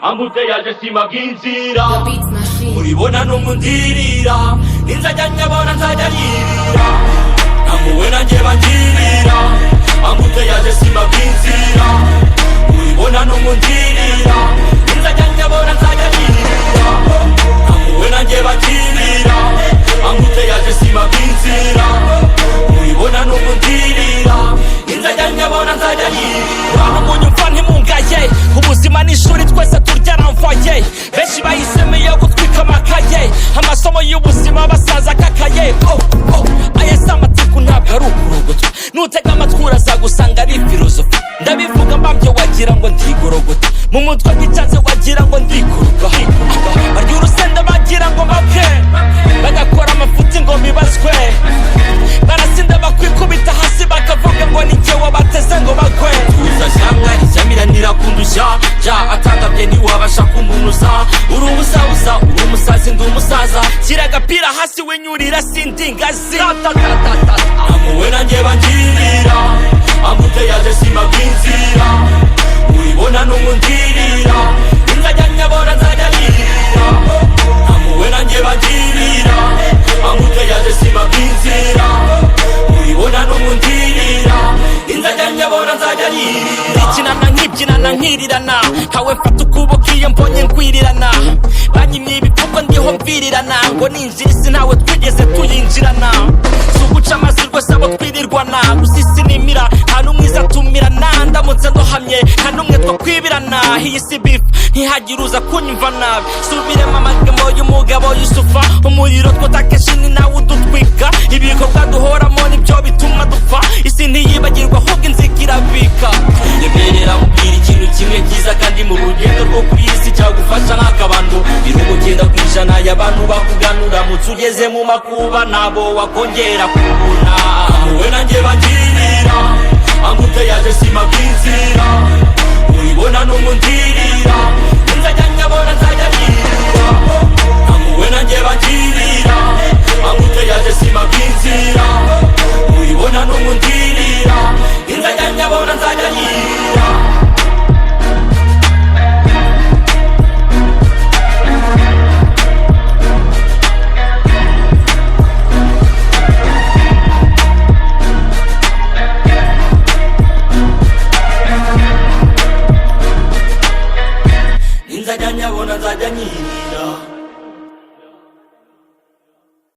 ambuteyaje simaginzira uribona numundirira ninzajya nyabona nzajya yirira namuwe nanjye bangirira ambuteyaje simaginzira uribona numundirira ninzajya nyabona nzajya yirira namuwe nanjye bangirira ambuteyaje simaginzira uribona numundirira ninzajya nyabona nzajya yirira munyumva ntimungaye ubuzima n'ishuri twese turyaramvaye benshi bahisemeye gutwika amakaye amasomo y'ubuzima basaza akakaye aya si amatiku ntabwo ari ukurogotwa nutega amatwi urazagusanga ari filozofi ndabivuga mbabyo wagira ngo ndigorogota mu mutwe gicanze wagira ngo ndikuruka barya urusenda bagira ngo bapfe bagakora amafuti ngo bibazwe barasinda bakwikubita hasi bakavuga ngo ni jye wabateze ngo bagwe tuza shyamwa icyamiranira kundusha ja atangabye ntiwabasha kumunuza uri ubusabusa uri umusazi ndi umusaza shyira agapira hasi wenyurira sindi ngazi amuwe nanjye bangirira ambuteyaje simaginzira uribona numundirira ninzajya nyabona nzajya yirira amuwe nanjye bangirira ambuteyaje simaginzira uribona numundirira ninzajya nyabona nzajya yirira ikinana nkibyinana nkirirana ntawe mfata ukuboko iyo mbonye nkwirirana banyimye ibipfuko ndiho mvirirana ngo ninjira isi ntawe twigeze tuyinjirana si uguca amazi rwose abo twirirwana gusa isi nimira nta n'umwiza tumirana ndamutse ndohamye nta n'umwe two kwibirana iyi si bifu ntihagire uza kunyumva nabi subiremo amagambo y'umugabo yusufa umuriro twotakeshi ni nawe udutwika ibikorwa duhoramo nibyo bituma dupfa isi ntiyibagirwa ahubwo inzika irabika nyemerera mubwira ikintu kimwe cyiza kandi mu rugendo rwo kuri iyi si cyagufasha nk'akabando birumugenda ku ijana y'abantu bakuganura mutse ugeze mu makuba nabo wakongera kubona amuwe nanjye bangirira ambuteyaje simaginzira uribona numundirira